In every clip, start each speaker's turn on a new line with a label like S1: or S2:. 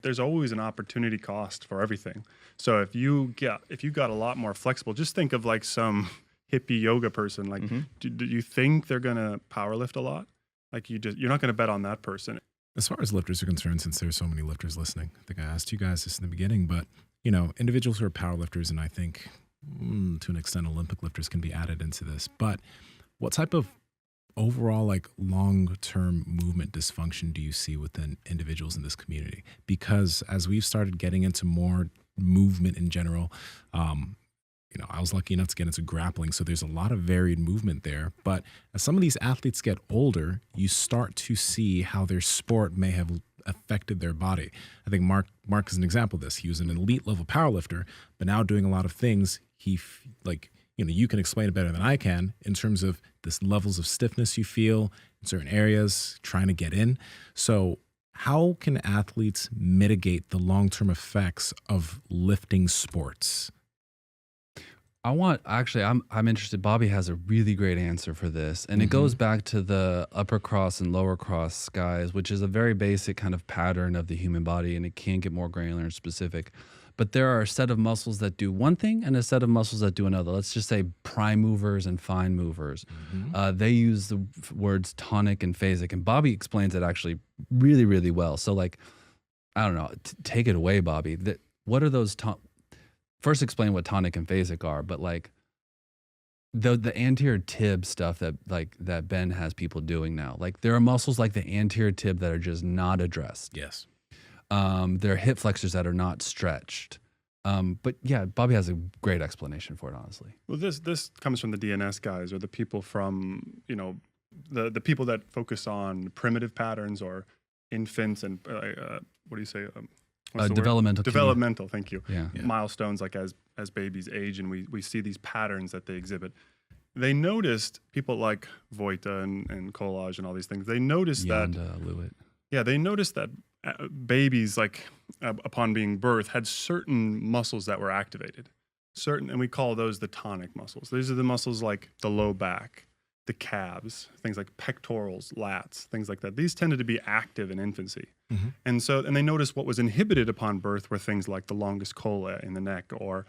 S1: there's always an opportunity cost for everything. So if you got a lot more flexible, just think of like some hippie yoga person. Like, do you think they're gonna power lift a lot? Like you're not gonna bet on that person.
S2: As far as lifters are concerned, since there's so many lifters listening, I think I asked you guys this in the beginning, but you know, individuals who are power lifters, and I think to an extent Olympic lifters can be added into this, but what type of overall like long-term movement dysfunction do you see within individuals in this community? Because as we've started getting into more movement in general, you know, I was lucky enough to get into grappling, so there's a lot of varied movement there. But as some of these athletes get older, you start to see how their sport may have affected their body. I think Mark is an example of this. He was an elite level powerlifter, but now doing a lot of things like, you know, you can explain it better than I can in terms of this levels of stiffness you feel in certain areas, trying to get in. So how can athletes mitigate the long-term effects of lifting sports?
S3: I'm interested. Bobby has a really great answer for this. And it goes back to the upper cross and lower cross guys, which is a very basic kind of pattern of the human body, and it can get more granular and specific. But there are a set of muscles that do one thing and a set of muscles that do another. Let's just say prime movers and fine movers. They use the words tonic and phasic, and Bobby explains it actually really, really well. So like, I don't know, take it away, Bobby. What are those first explain what tonic and phasic are, but like the anterior tib stuff that Ben has people doing now. Like there are muscles like the anterior tib that are just not addressed.
S2: Yes.
S3: There are hip flexors that are not stretched. But yeah, Bobby has a great explanation for it, honestly.
S1: Well, this comes from the DNS guys, or the people from, you know, the people that focus on primitive patterns or infants and what do you say? Developmental, thank you.
S3: Yeah.
S1: Milestones, like as babies age and we see these patterns that they exhibit. They noticed, people like Vojta and Collage and all these things, they noticed
S3: Lewitt.
S1: Yeah, they noticed that babies, like upon being birthed, had certain muscles that were activated. And we call those the tonic muscles. These are the muscles like the low back, the calves, things like pectorals, lats, things like that. These tended to be active in infancy. And they noticed what was inhibited upon birth were things like the longus cola in the neck, or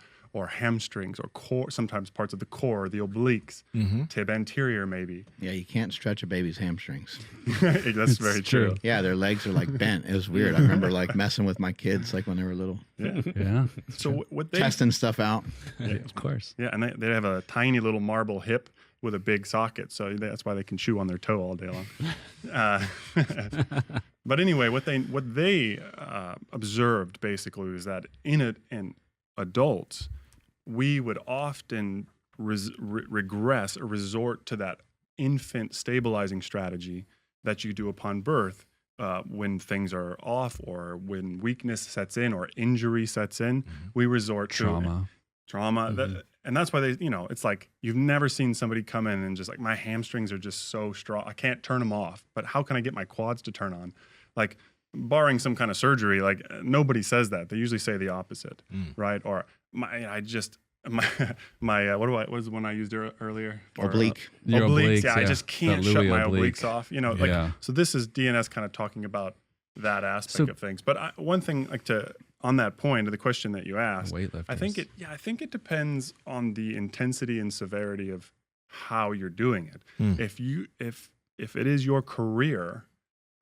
S1: hamstrings, or core, sometimes parts of the core, the obliques, tib anterior maybe.
S4: Yeah, you can't stretch a baby's hamstrings.
S1: That's very true.
S4: Yeah, their legs are like bent. It was weird. I remember like messing with my kids like when they were little.
S3: Yeah.
S1: So what they
S4: testing stuff out.
S3: Yeah, of course.
S1: Yeah, and they have a tiny little marble hip with a big socket, so that's why they can chew on their toe all day long. But anyway, what they observed basically was that in adults, we would often regress or resort to that infant stabilizing strategy that you do upon birth when things are off, or when weakness sets in or injury sets in. We resort to trauma. And that's why it's like you've never seen somebody come in and just like, my hamstrings are just so strong, I can't turn them off, but how can I get my quads to turn on? Like, barring some kind of surgery, like nobody says that. They usually say the opposite, right? Or what was the one I used earlier?
S4: Oblique.
S1: Obliques. Yeah, I just can't shut my obliques off. You know,
S3: Yeah.
S1: So this is DNS kind of talking about that aspect of things. But one thing, on that point of the question that you asked, I think it depends on the intensity and severity of how you're doing it. If it is your career,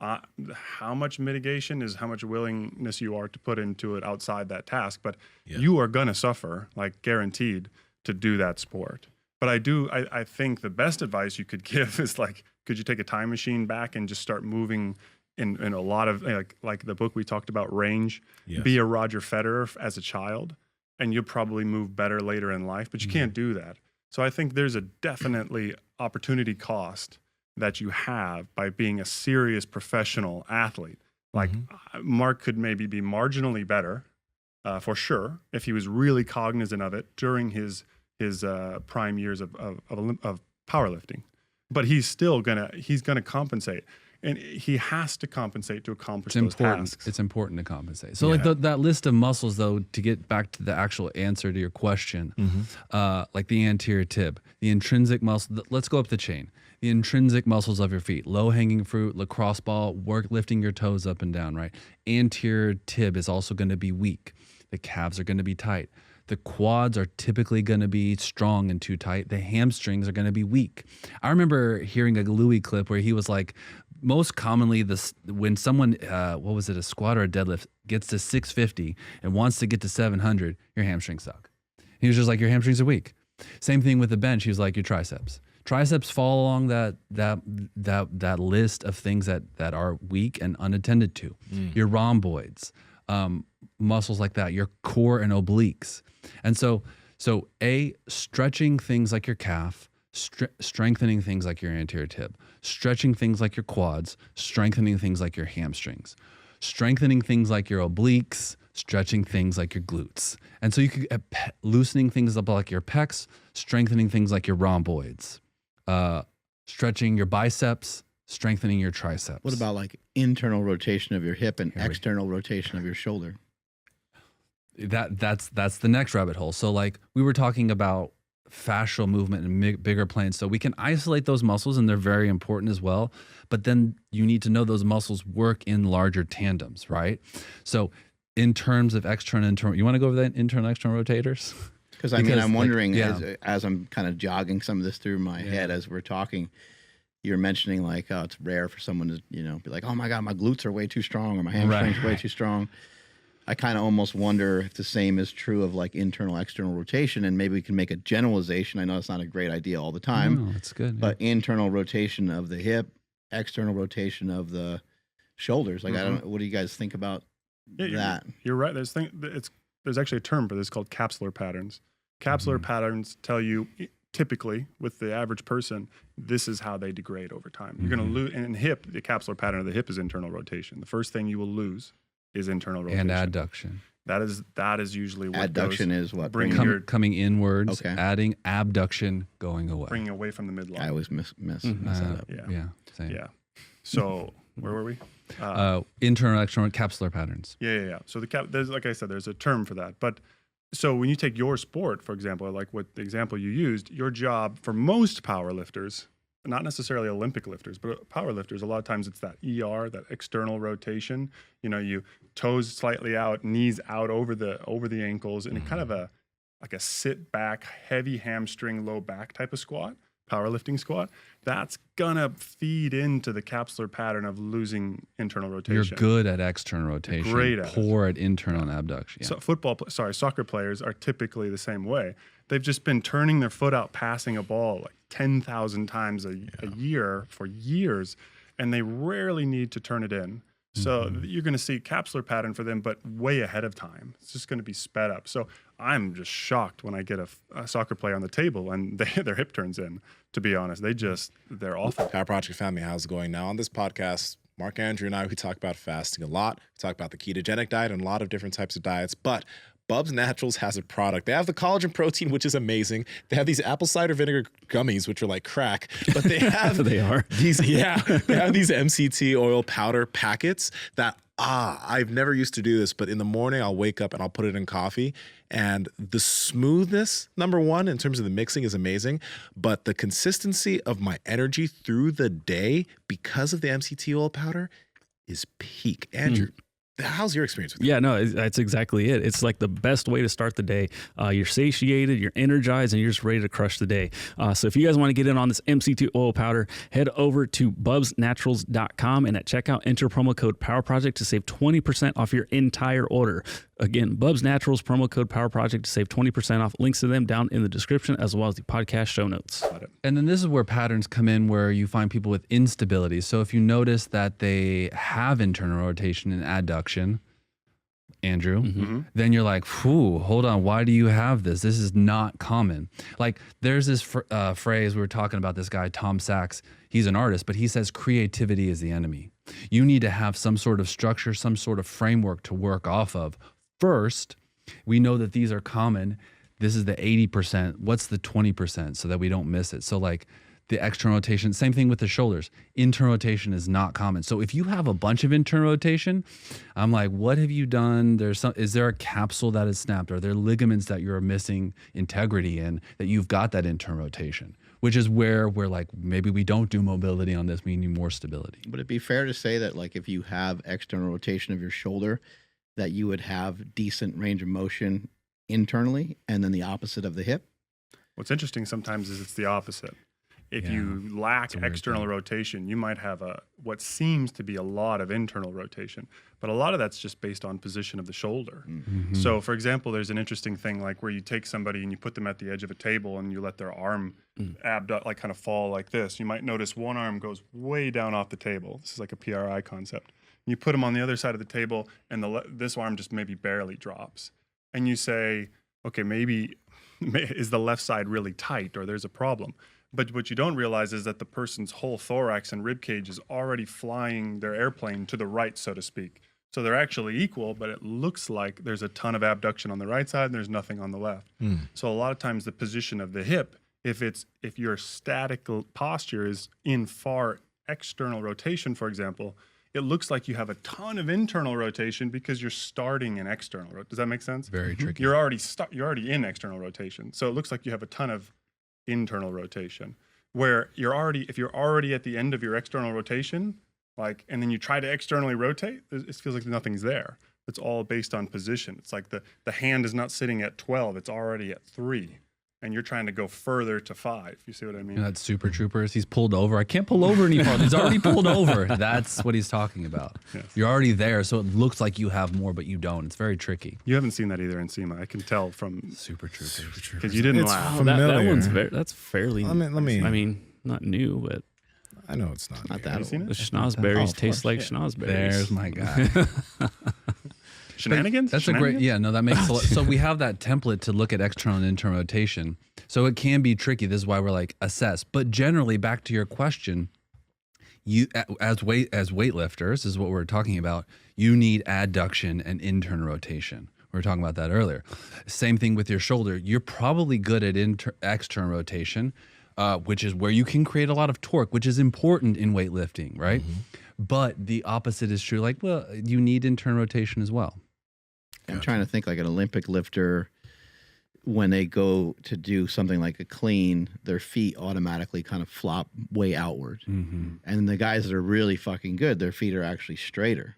S1: how much mitigation is how much willingness you are to put into it outside that task, but you are gonna suffer, like guaranteed, to do that sport. But I think the best advice you could give is like, could you take a time machine back and just start moving in a lot of, like the book we talked about, range, be a Roger Federer as a child, and you'll probably move better later in life, but you can't do that. So I think there's a definitely opportunity cost that you have by being a serious professional athlete. Like Mark could maybe be marginally better, for sure, if he was really cognizant of it during his prime years of powerlifting. But he's still gonna compensate. and he has to compensate to accomplish those tasks.
S3: It's important to compensate. So like that list of muscles, though, to get back to the actual answer to your question, like the anterior tib, the intrinsic muscle. Let's go up the chain. The intrinsic muscles of your feet, low hanging fruit, lacrosse ball, work lifting your toes up and down, right? Anterior tib is also going to be weak. The calves are going to be tight. The quads are typically going to be strong and too tight. The hamstrings are going to be weak. I remember hearing a Louis clip where he was like, most commonly, when someone, what was it, a squat or a deadlift, gets to 650 and wants to get to 700, your hamstrings suck. He was just like, your hamstrings are weak. Same thing with the bench. He was like, your triceps. Triceps fall along that list of things that are weak and unattended to. Your rhomboids, muscles like that, your core and obliques. And so stretching things like your calf, strengthening things like your anterior tib, stretching things like your quads, strengthening things like your hamstrings, strengthening things like your obliques, stretching things like your glutes. And so you could loosening things up like your pecs, strengthening things like your rhomboids, stretching your biceps, strengthening your triceps.
S4: What about like internal rotation of your hip and external rotation of your shoulder?
S3: That's the next rabbit hole. So like we were talking about fascial movement in bigger planes. So we can isolate those muscles and they're very important as well. But then you need to know those muscles work in larger tandems, right? So in terms of external and internal, you want to go over that internal external rotators?
S4: Because I mean, I'm wondering as I'm kind of jogging some of this through my head as we're talking, you're mentioning like, oh, it's rare for someone to, be like, oh my God, my glutes are way too strong or my hamstrings are way too strong. I kind of almost wonder if the same is true of like internal, external rotation, and maybe we can make a generalization. I know it's not a great idea all the time.
S3: No, it's good.
S4: But internal rotation of the hip, external rotation of the shoulders. Like, I don't know, what do you guys think about that?
S1: You're right. There's actually a term for this called capsular patterns. Capsular patterns tell you typically with the average person, this is how they degrade over time. You're going to lose, and in hip, the capsular pattern of the hip is internal rotation. The first thing you will lose is internal rotation.
S3: And adduction.
S1: That is usually what
S4: adduction is what?
S3: Coming inwards, adding abduction, going away.
S1: Bringing away from the midline.
S4: I always mess that up.
S3: Yeah, same.
S1: Yeah. So where were we?
S3: Internal, external, capsular patterns.
S1: Yeah. So there's, like I said, there's a term for that. But so when you take your sport, for example, like what the example you used, your job for most power lifters, not necessarily Olympic lifters, but power lifters, a lot of times it's that ER, that external rotation. You toes slightly out, knees out over the ankles, and kind of a sit back, heavy hamstring, low back type of squat, powerlifting squat. That's gonna feed into the capsular pattern of losing internal rotation.
S3: You're good at external rotation,
S1: great at
S3: poor at internal and abduction.
S1: Yeah. So soccer players are typically the same way. They've just been turning their foot out, passing a ball like 10,000 times a year for years, and they rarely need to turn it in. So you're going to see capsular pattern for them, but way ahead of time. It's just going to be sped up. So I'm just shocked when I get a soccer player on the table and their hip turns in, to be honest. They're awful.
S2: Power Project family, how's it going? Now on this podcast, Mark, Andrew, and I, we talk about fasting a lot. We talk about the ketogenic diet and a lot of different types of diets, but Bubs Naturals has a product. They have the collagen protein, which is amazing. They have these apple cider vinegar gummies, which are like crack, but they have
S5: they have these
S2: MCT oil powder packets that I've never used to do this, but in the morning I'll wake up and I'll put it in coffee, and the smoothness, number one, in terms of the mixing is amazing, but the consistency of my energy through the day because of the MCT oil powder is peak. Andrew, how's your experience with it?
S5: Yeah, no, that's exactly it. It's like the best way to start the day. You're satiated, you're energized, and you're just ready to crush the day. So if you guys want to get in on this MCT oil powder, head over to bubsnaturals.com and at checkout, enter promo code PowerProject to save 20% off your entire order. Again, Bubs Naturals, promo code PowerProject to save 20% off. Links to them down in the description as well as the podcast show notes.
S3: And then this is where patterns come in, where you find people with instability. So if you notice that they have internal rotation and adduction, Andrew, then you're like, whew, hold on, why do you have this? This is not common. Like there's this phrase, we were talking about this guy, Tom Sachs. He's an artist, but he says creativity is the enemy. You need to have some sort of structure, some sort of framework to work off of. First, we know that these are common. This is the 80%. What's the 20% so that we don't miss it? So like the external rotation. Same thing with the shoulders. Internal rotation is not common. So if you have a bunch of internal rotation, I'm like, what have you done? Is there a capsule that is snapped? Are there ligaments that you're missing integrity in that you've got that internal rotation? Which is where we're like, maybe we don't do mobility on this. We need more stability.
S4: Would it be fair to say that, like, if you have external rotation of your shoulder, that you would have decent range of motion internally, and then the opposite of the hip?
S1: What's interesting sometimes is it's the opposite. If you lack external rotation, you might have what seems to be a lot of internal rotation, but a lot of that's just based on position of the shoulder. Mm-hmm. So, for example, there's an interesting thing like where you take somebody and you put them at the edge of a table and you let their arm abduct, like kind of fall like this. You might notice one arm goes way down off the table. This is like a PRI concept. You put them on the other side of the table and this arm just maybe barely drops. And you say, okay, maybe is the left side really tight or there's a problem? But what you don't realize is that the person's whole thorax and rib cage is already flying their airplane to the right, so to speak. So they're actually equal, but it looks like there's a ton of abduction on the right side and there's nothing on the left. So a lot of times the position of the hip, if your static posture is in far external rotation, for example, it looks like you have a ton of internal rotation because you're starting in external. Does that make sense?
S3: Very tricky.
S1: You're already in external rotation. So it looks like you have a ton of internal rotation, where if you're already at the end of your external rotation, and then you try to externally rotate, it feels like nothing's there. It's all based on position. It's like the hand is not sitting at 12, it's already at 3. And you're trying to go further to 5. You see what I mean?
S3: That's Super Troopers. He's pulled over. I can't pull over anymore. He's already pulled over. That's what he's talking about. Yes. You're already there, so it looks like you have more, but you don't. It's very tricky.
S1: You haven't seen that either in Nsima. I can tell from
S3: Super Troopers.
S1: Because you didn't laugh.
S5: That one's that's fairly.
S2: I mean,
S5: not new, but
S2: I know it's not.
S4: Not that.
S1: Have you seen
S5: the
S1: it?
S5: schnozberries taste like schnozberries.
S3: There's my guy.
S1: Shenanigans?
S3: That's a great, that makes a lot. So we have that template to look at external and internal rotation. So it can be tricky. This is why we're like, assess. But generally, back to your question, you as weightlifters, is what we're talking about, you need adduction and internal rotation. We were talking about that earlier. Same thing with your shoulder. You're probably good at external rotation, which is where you can create a lot of torque, which is important in weightlifting, right? Mm-hmm. But the opposite is true. Like, well, you need internal rotation as well.
S4: I'm trying to think like an Olympic lifter, when they go to do something like a clean, their feet automatically kind of flop way outward. Mm-hmm. And the guys that are really fucking good, their feet are actually straighter.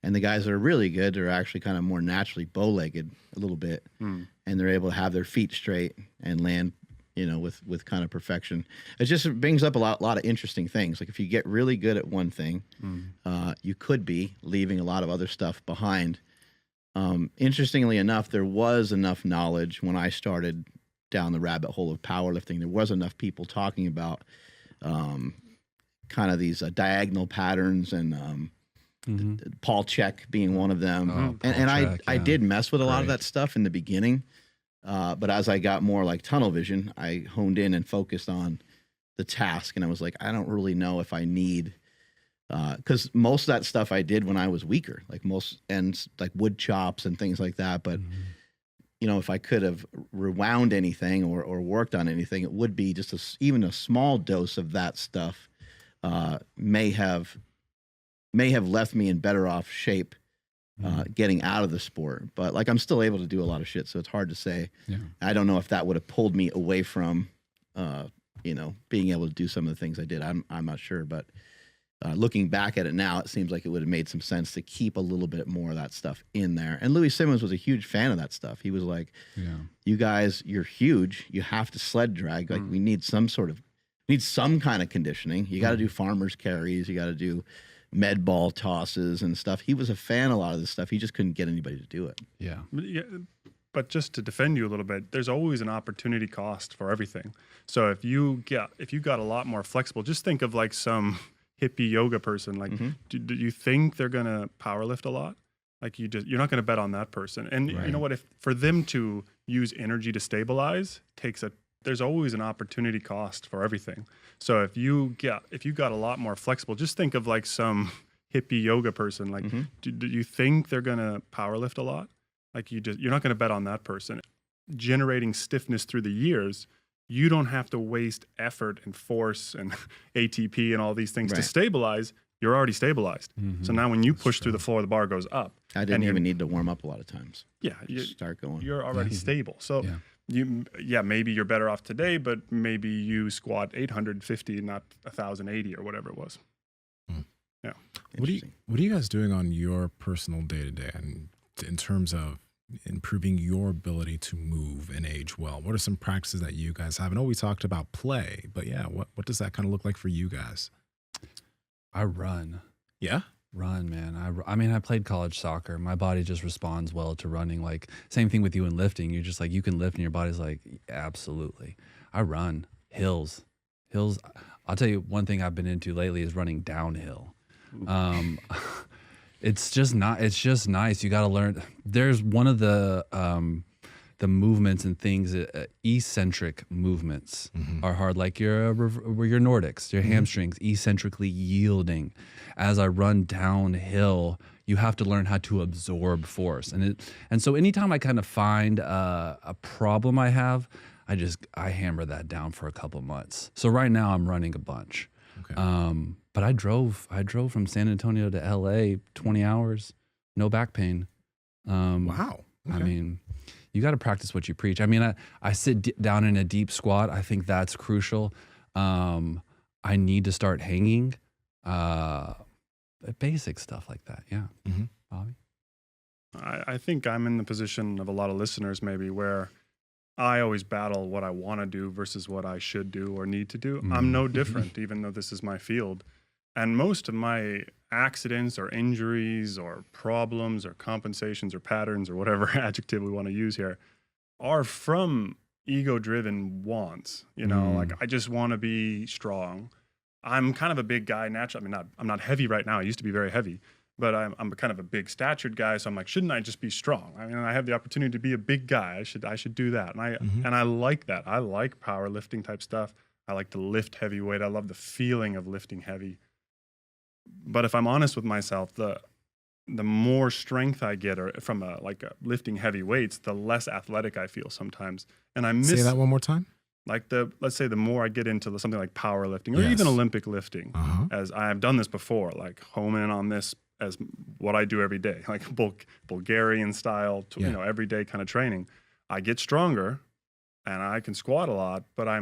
S4: And the guys that are really good are actually kind of more naturally bow-legged a little bit. And they're able to have their feet straight and land, with kind of perfection. It just brings up a lot of interesting things. Like if you get really good at one thing, you could be leaving a lot of other stuff behind. Interestingly enough, there was enough knowledge when I started down the rabbit hole of powerlifting. There was enough people talking about kind of these diagonal patterns and Paul Check being one of them. I did mess with a lot of that stuff in the beginning. But as I got more like tunnel vision, I honed in and focused on the task. And I was like, I don't really know if I need, because most of that stuff I did when I was weaker, like like wood chops and things like that. But, if I could have rewound anything or worked on anything, it would be just even a small dose of that stuff may have left me in better off shape getting out of the sport. But like I'm still able to do a lot of shit, so it's hard to say. I don't know if that would have pulled me away from being able to do some of the things I did. I'm not sure, but looking back at it now, it seems like it would have made some sense to keep a little bit more of that stuff in there. And Louis Simmons was a huge fan of that stuff. He was like, you guys, you're huge, you have to sled drag, like we need some kind of conditioning. You got to do farmers carries, you got to do med ball tosses and stuff. He was a fan of a lot of this stuff. He just couldn't get anybody to do it.
S1: But just to defend you a little bit, there's always an opportunity cost for everything. So if you got a lot more flexible, just think of like some hippie yoga person. Like, do you think they're gonna power lift a lot? Like you're not gonna bet on that person. And you know what? If for them to use energy to stabilize there's always an opportunity cost for everything. So if you got a lot more flexible, just think of like some hippie yoga person. Like, do you think they're gonna power lift a lot? Like you're not gonna bet on that person. Generating stiffness through the years you don't have to waste effort and force and ATP and all these things to stabilize. You're already stabilized. So now when you push through the floor, the bar goes up.
S4: I didn't even need to warm up a lot of times.
S1: Yeah.
S4: You start going.
S1: You're already stable. So maybe you're better off today, but maybe you squat 850, not 1,080 or whatever it was. Yeah.
S2: What are you guys doing on your personal day-to-day and in terms of improving your ability to move and age well? What are some practices that you guys have? I know we talked about play, but yeah, what does that kind of look like for you guys?
S3: I run.
S2: Yeah?
S3: Run, man. I mean, I played college soccer. My body just responds well to running. Like, same thing with you in lifting. You're just like, you can lift and your body's like, absolutely. I run. Hills. I'll tell you one thing I've been into lately is running downhill. It's just nice. You got to learn. There's one of the movements and things, eccentric movements are hard. Like your Nordics, your hamstrings eccentrically yielding. As I run downhill, you have to learn how to absorb force. And so anytime I kind of find a problem I have, I hammer that down for a couple months. So right now I'm running a bunch. Okay. But I drove from San Antonio to LA 20 hours, no back pain.
S2: Wow. Okay.
S3: I mean, you got to practice what you preach. I mean, I sit down in a deep squat. I think that's crucial. I need to start hanging, basic stuff like that. Yeah. Bobby?
S1: I think I'm in the position of a lot of listeners maybe where I always battle what I want to do versus what I should do or need to do. I'm no different, even though this is my field. And most of my accidents or injuries or problems or compensations or patterns or whatever adjective we want to use here are from ego-driven wants. You know, like I just want to be strong. I'm kind of a big guy naturally. I mean, I'm not heavy right now. I used to be very heavy. But I'm kind of a big statured guy, so I'm like, shouldn't I just be strong? I mean, I have the opportunity to be a big guy. I should do that, and I like that. I like powerlifting type stuff. I like to lift heavy weight. I love the feeling of lifting heavy. But if I'm honest with myself, the more strength I get from lifting heavy weights, the less athletic I feel sometimes. And I miss.
S2: Say that one more time.
S1: Like let's say the more I get into something like powerlifting or even Olympic lifting, as I have done this before, like home in on this as what I do every day, like Bulgarian style, everyday kind of training. I get stronger and I can squat a lot, but I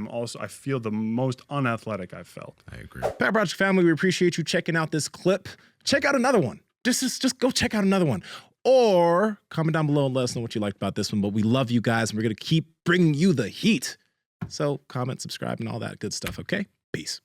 S1: feel the most unathletic I've felt.
S2: I agree. Power Project family, we appreciate you checking out this clip. Check out another one. Just go check out another one. Or comment down below and let us know what you liked about this one. But we love you guys and we're going to keep bringing you the heat. So comment, subscribe, and all that good stuff, okay? Peace.